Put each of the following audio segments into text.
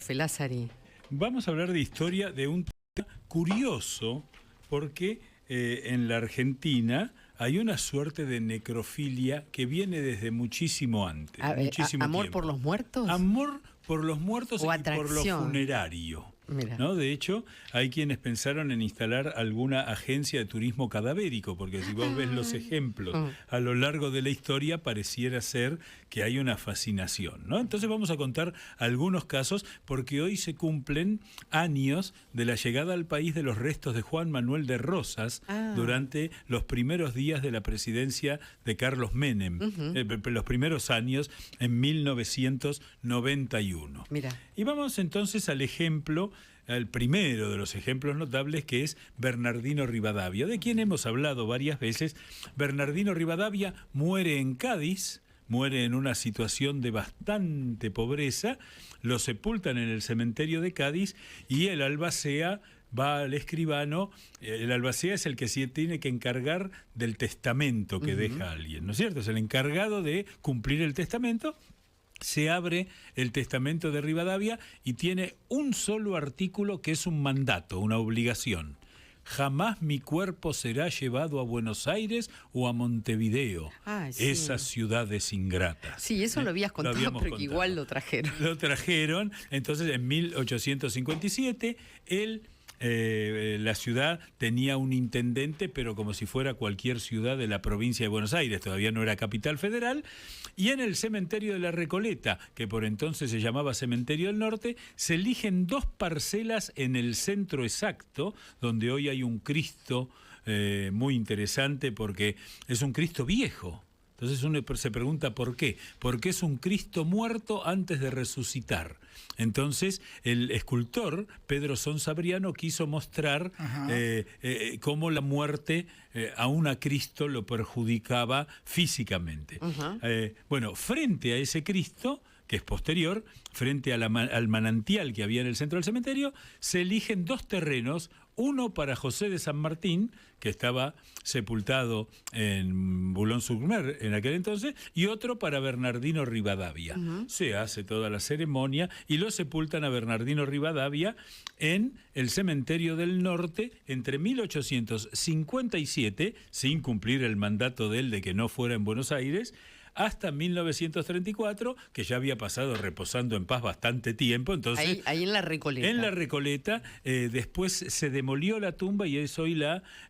profe Lázari? Vamos a hablar de historia de un tema curioso, porque en la Argentina hay una suerte de necrofilia que viene desde muchísimo antes. ¿Amor tiempo. por los muertos? Amor por los muertos O y por lo atracción. funerario. Mira. ¿No? De hecho, hay quienes pensaron en instalar alguna agencia de turismo cadavérico, porque si vos ves los ejemplos a lo largo de la historia, pareciera ser que hay una fascinación, ¿no? Entonces vamos a contar algunos casos, porque hoy se cumplen años de la llegada al país de los restos de Juan Manuel de Rosas durante los primeros días de la presidencia de Carlos Menem, los primeros años en 1991. Mira. Y vamos entonces al ejemplo, al primero de los ejemplos notables, que es Bernardino Rivadavia, de quien hemos hablado varias veces. Bernardino Rivadavia muere en Cádiz, muere en una situación de bastante pobreza, lo sepultan en el cementerio de Cádiz y el albacea va al escribano. El albacea es el que se tiene que encargar del testamento que deja alguien, ¿no es cierto? Es el encargado de cumplir el testamento. Se abre el testamento de Rivadavia y tiene un solo artículo que es un mandato, una obligación. Jamás mi cuerpo será llevado a Buenos Aires o a Montevideo, esas ciudades ingratas. Sí, eso lo habías contado, pero contado. igual lo trajeron. Lo trajeron, entonces en 1857 la ciudad tenía un intendente, pero como si fuera cualquier ciudad de la provincia de Buenos Aires, todavía no era capital federal, y en el cementerio de la Recoleta, que por entonces se llamaba Cementerio del Norte, se eligen 2 parcelas en el centro exacto, donde hoy hay un Cristo muy interesante, porque es un Cristo viejo. Entonces uno se pregunta ¿por qué? Porque es un Cristo muerto antes de resucitar. Entonces el escultor Pedro Sonsabriano quiso mostrar cómo la muerte aún a Cristo lo perjudicaba físicamente. Bueno, frente a ese Cristo, que es posterior, frente a al manantial que había en el centro del cementerio, se eligen 2 terrenos, uno para José de San Martín, que estaba sepultado en Boulogne-sur-Mer en aquel entonces, y otro para Bernardino Rivadavia. Se hace toda la ceremonia y lo sepultan a Bernardino Rivadavia en el Cementerio del Norte entre 1857, sin cumplir el mandato de él de que no fuera en Buenos Aires, hasta 1934, que ya había pasado reposando en paz bastante tiempo. Entonces, ahí en la Recoleta. En la Recoleta, después se demolió la tumba y es hoy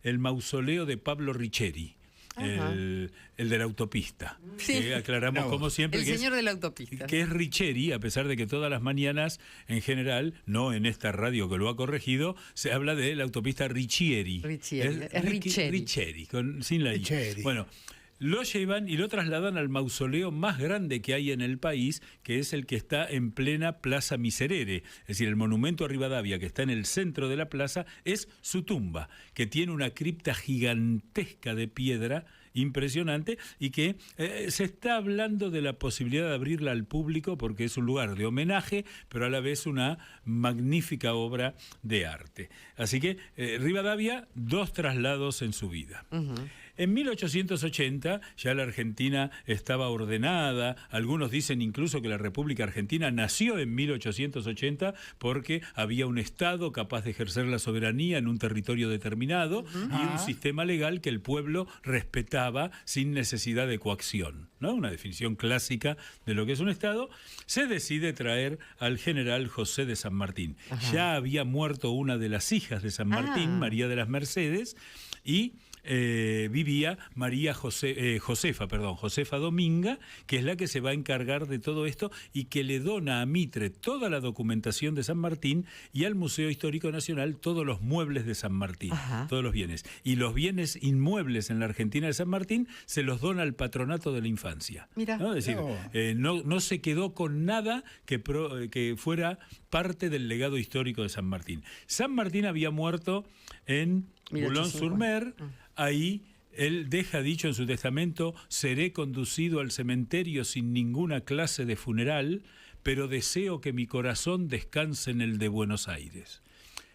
el mausoleo de Pablo Riccieri. El de la autopista. Sí. Que aclaramos como siempre el señor de la autopista. Que es Riccieri, a pesar de que todas las mañanas, en general, no en esta radio que lo ha corregido, se habla de la autopista Riccieri. Es Riccieri. Riccieri, sin la I. Bueno, lo llevan y lo trasladan al mausoleo más grande que hay en el país, que es el que está en plena Plaza Miserere. Es decir, el monumento a Rivadavia, que está en el centro de la plaza, es su tumba, que tiene una cripta gigantesca de piedra impresionante y que se está hablando de la posibilidad de abrirla al público porque es un lugar de homenaje, pero a la vez una magnífica obra de arte. Así que Rivadavia, 2 traslados en su vida. En 1880 ya la Argentina estaba ordenada, algunos dicen incluso que la República Argentina nació en 1880 porque había un Estado capaz de ejercer la soberanía en un territorio determinado y un sistema legal que el pueblo respetaba sin necesidad de coacción, ¿no? Una definición clásica de lo que es un Estado. Se decide traer al general José de San Martín. Ya había muerto una de las hijas de San Martín, María de las Mercedes, y vivía Josefa Dominga, que es la que se va a encargar de todo esto y que le dona a Mitre toda la documentación de San Martín y al Museo Histórico Nacional todos los muebles de San Martín, todos los bienes. Y los bienes inmuebles en la Argentina de San Martín se los dona al Patronato de la Infancia. Mirá. ¿No? Es decir, no se quedó con nada que fuera parte del legado histórico de San Martín. San Martín había muerto en Boulogne-sur-Mer. Ahí él deja dicho en su testamento: seré conducido al cementerio sin ninguna clase de funeral, pero deseo que mi corazón descanse en el de Buenos Aires.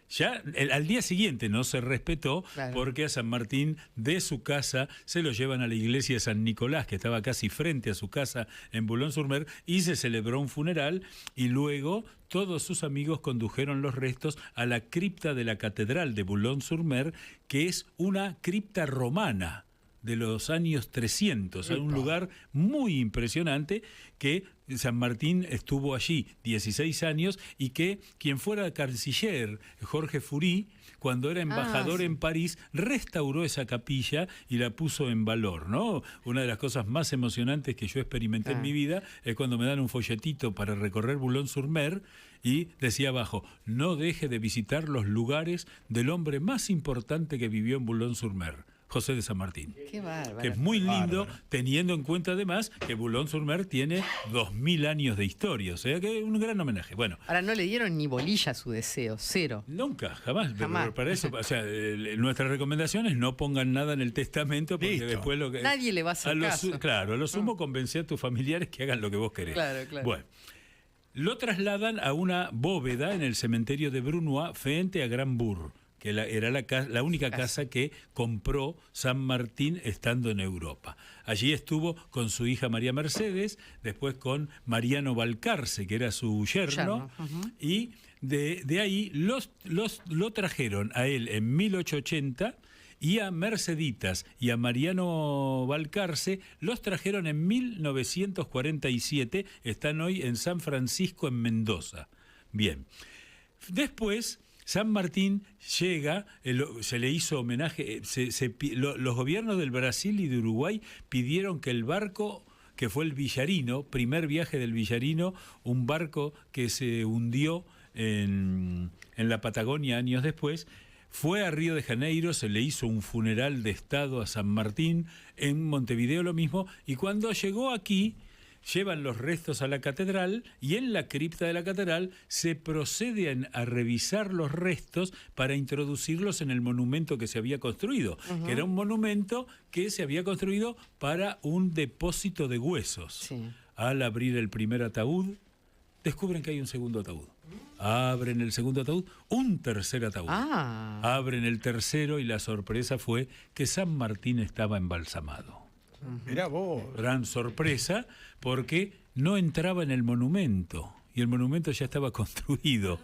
Ya al día siguiente no se respetó, Claro. porque a San Martín de su casa se lo llevan a la iglesia de San Nicolás, que estaba casi frente a su casa en Boulogne-sur-Mer, y se celebró un funeral, y luego todos sus amigos condujeron los restos a la cripta de la catedral de Boulogne-sur-Mer, que es una cripta romana de los años 300, un lugar muy impresionante, que San Martín estuvo allí 16 años, y que quien fuera canciller, Jorge Furí, cuando era embajador sí. en París, restauró esa capilla y la puso en valor, ¿no? Una de las cosas más emocionantes que yo experimenté en mi vida es cuando me dan un folletito para recorrer Boulogne-sur-Mer y decía abajo: no deje de visitar los lugares del hombre más importante que vivió en Boulogne-sur-Mer, José de San Martín. Qué bárbaro. Que es muy lindo, teniendo en cuenta además que Boulogne-sur-Mer tiene 2000 años de historia, o sea que un gran homenaje. Bueno, Ahora no le dieron ni bolilla a su deseo, cero. nunca, jamás. Jamás. Pero para eso, o sea, nuestra recomendación es no pongan nada en el testamento, porque Listo. después lo que... Nadie le va a hacer caso. Claro, a lo sumo convencer a tus familiares que hagan lo que vos querés. Claro, claro. Bueno, lo trasladan a una bóveda en el cementerio de Brunois, frente a Grambourg, que era la única casa que compró San Martín estando en Europa. Allí estuvo con su hija María Mercedes, después con Mariano Balcarce, que era su yerno, y de ahí lo trajeron a él en 1880, y a Merceditas y a Mariano Balcarce los trajeron en 1947, están hoy en San Francisco, en Mendoza. Bien, después San Martín llega, se le hizo homenaje, los gobiernos del Brasil y de Uruguay pidieron que el barco, que fue el Villarino, primer viaje del Villarino, un barco que se hundió en la Patagonia años después, fue a Río de Janeiro, se le hizo un funeral de Estado a San Martín, en Montevideo lo mismo, y cuando llegó aquí, llevan los restos a la catedral, y en la cripta de la catedral se procede a revisar los restos para introducirlos en el monumento que se había construido, que era un monumento que se había construido para un depósito de huesos. Sí. Al abrir el primer ataúd, descubren que hay un segundo ataúd. Abren el segundo ataúd, un tercer ataúd. Abren el tercero, y la sorpresa fue que San Martín estaba embalsamado. Mirá vos. Gran sorpresa, porque no entraba en el monumento, y el monumento ya estaba construido.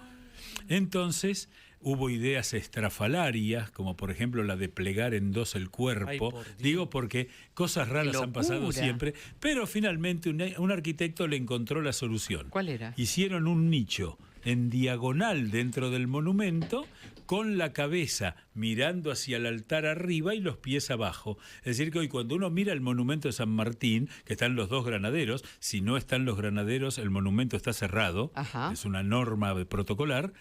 Entonces hubo ideas estrafalarias, como por ejemplo la de plegar en dos el cuerpo. Digo porque cosas raras han pasado siempre, pero finalmente un arquitecto le encontró la solución. ¿Cuál era? Hicieron un nicho en diagonal dentro del monumento, con la cabeza mirando hacia el altar arriba y los pies abajo. Es decir, que hoy cuando uno mira el monumento de San Martín, que están los dos granaderos, si no están los granaderos, el monumento está cerrado. Es una norma protocolar.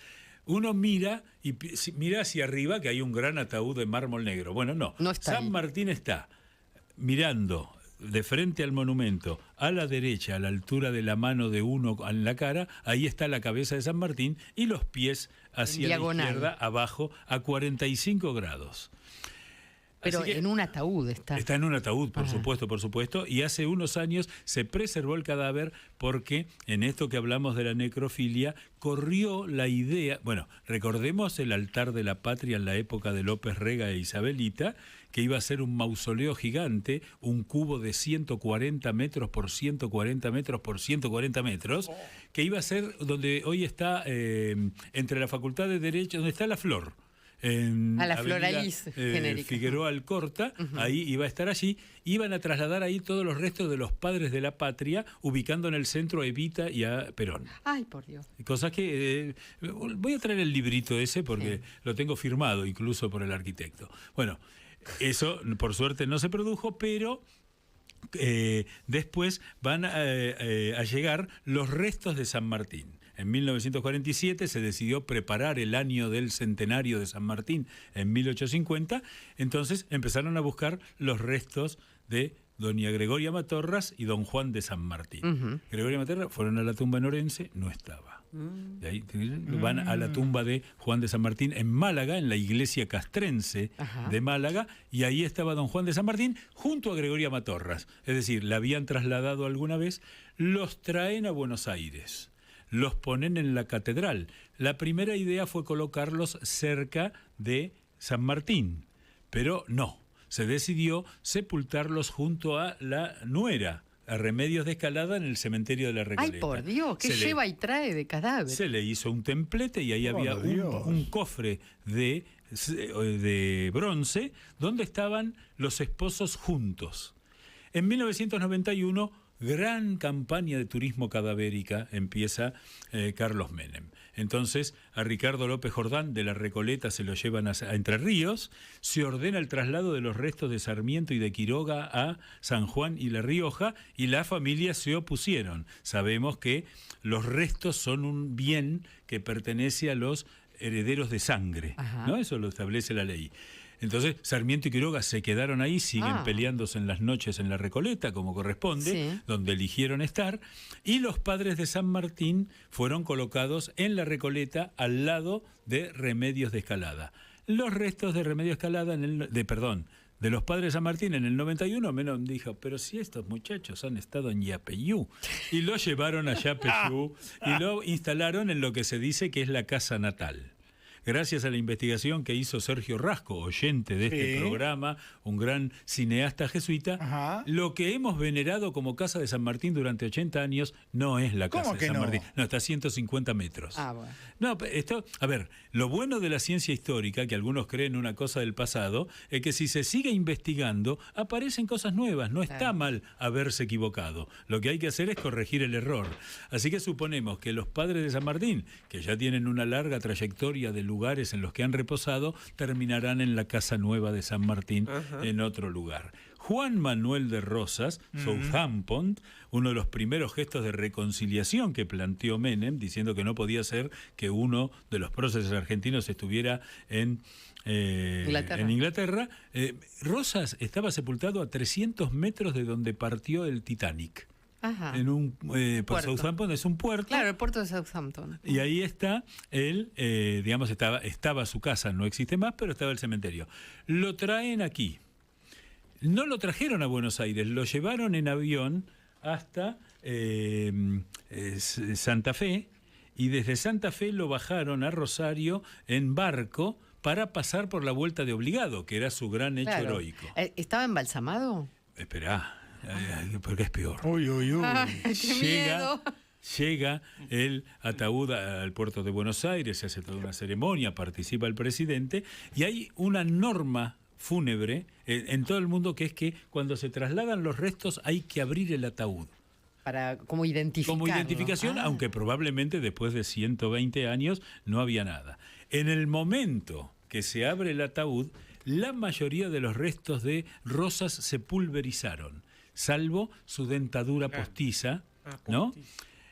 Uno mira y mira hacia arriba, que hay un gran ataúd de mármol negro. Bueno, no está San Martín está mirando de frente al monumento, a la derecha, a la altura de la mano de uno en la cara, ahí está la cabeza de San Martín, y los pies hacia la izquierda, abajo, a 45 grados. Pero en un ataúd está. Está en un ataúd, por supuesto, y hace unos años se preservó el cadáver porque en esto que hablamos de la necrofilia corrió la idea, bueno, recordemos el altar de la patria en la época de López Rega e Isabelita, que iba a ser un mausoleo gigante, un cubo de 140 metros por 140 metros por 140 metros, que iba a ser donde hoy está, entre la Facultad de Derecho, donde está la Flor. A la Floraliz genérica. Figueroa Alcorta, ahí iba a estar allí, iban a trasladar ahí todos los restos de los padres de la patria, ubicando en el centro a Evita y a Perón. Ay, por Dios. Cosas que... voy a traer el librito ese porque lo tengo firmado incluso por el arquitecto. Bueno, eso por suerte no se produjo, pero... después van a llegar los restos de San Martín. En 1947 se decidió preparar el año del centenario de San Martín en 1850, entonces empezaron a buscar los restos de doña Gregoria Matorras y don Juan de San Martín. Gregoria Matorras fueron a la tumba en Orense, no estaba. De ahí van a la tumba de Juan de San Martín en Málaga, en la iglesia castrense de Málaga, y ahí estaba don Juan de San Martín junto a Gregoria Matorras. Es decir, la habían trasladado alguna vez, los traen a Buenos Aires. los ponen en la catedral. La primera idea fue colocarlos cerca de San Martín, pero no, se decidió sepultarlos junto a la nuera, a Remedios de Escalada, en el cementerio de la Recoleta. ¡Ay, por Dios! ¿Qué lleva y trae de cadáver? Se le hizo un templete y ahí había un cofre de bronce donde estaban los esposos juntos. En 1991, gran campaña de turismo cadavérica empieza Carlos Menem. Entonces, a Ricardo López Jordán de la Recoleta se lo llevan a Entre Ríos, se ordena el traslado de los restos de Sarmiento y de Quiroga a San Juan y La Rioja, y las familias se opusieron. Sabemos que los restos son un bien que pertenece a los herederos de sangre, ¿no? Eso lo establece la ley. Entonces, Sarmiento y Quiroga se quedaron ahí, siguen peleándose en las noches en la Recoleta, como corresponde, donde eligieron estar, y los padres de San Martín fueron colocados en la Recoleta al lado de Remedios de Escalada. Los restos de Remedios de Escalada, de los padres de San Martín en el 91, Menem dijo, pero si estos muchachos han estado en Yapeyú, y lo llevaron a Yapeyú y lo instalaron en lo que se dice que es la casa natal. Gracias a la investigación que hizo Sergio Rasco, oyente de este programa, un gran cineasta jesuita, lo que hemos venerado como Casa de San Martín durante 80 años no es la Casa de San Martín. No, está a 150 metros. Bueno. No, a ver, lo bueno de la ciencia histórica, que algunos creen una cosa del pasado, es que si se sigue investigando, aparecen cosas nuevas. No está mal haberse equivocado. Lo que hay que hacer es corregir el error. Así que suponemos que los padres de San Martín, que ya tienen una larga trayectoria de lugares en los que han reposado, terminarán en la Casa Nueva de San Martín, en otro lugar. Juan Manuel de Rosas, Southampton, uno de los primeros gestos de reconciliación que planteó Menem, diciendo que no podía ser que uno de los próceres argentinos estuviera en Inglaterra. Rosas estaba sepultado a 300 metros de donde partió el Titanic. Por Southampton es un puerto. Claro, el puerto de Southampton. Y ahí está él, estaba su casa, no existe más, pero estaba el cementerio. Lo traen aquí. No lo trajeron a Buenos Aires, lo llevaron en avión hasta Santa Fe, y desde Santa Fe lo bajaron a Rosario en barco para pasar por la Vuelta de Obligado, que era su gran hecho heroico. ¿Estaba embalsamado? Esperá. Porque es peor. ¡Qué miedo! Llega el ataúd al puerto de Buenos Aires, se hace toda una ceremonia, participa el presidente, y hay una norma fúnebre en todo el mundo, que es que cuando se trasladan los restos hay que abrir el ataúd. Como identificación, aunque probablemente después de 120 años no había nada. En el momento que se abre el ataúd, la mayoría de los restos de Rosas se pulverizaron, salvo su dentadura postiza, ¿no?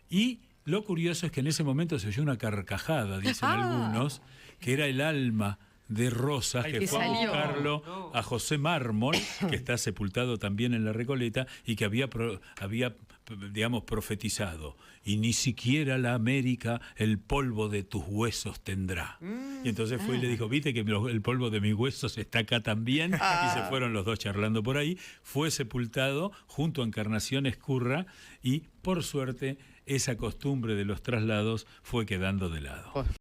Y lo curioso es que en ese momento se oyó una carcajada, dicen algunos, que era el alma de Rosas, que fue a buscarlo a José Mármol, que está sepultado también en la Recoleta, y que había profetizado: y ni siquiera la América el polvo de tus huesos tendrá. Y entonces fue y le dijo, viste que el polvo de mis huesos está acá también, y se fueron los dos charlando por ahí. Fue sepultado junto a Encarnación Escurra, y por suerte esa costumbre de los traslados fue quedando de lado.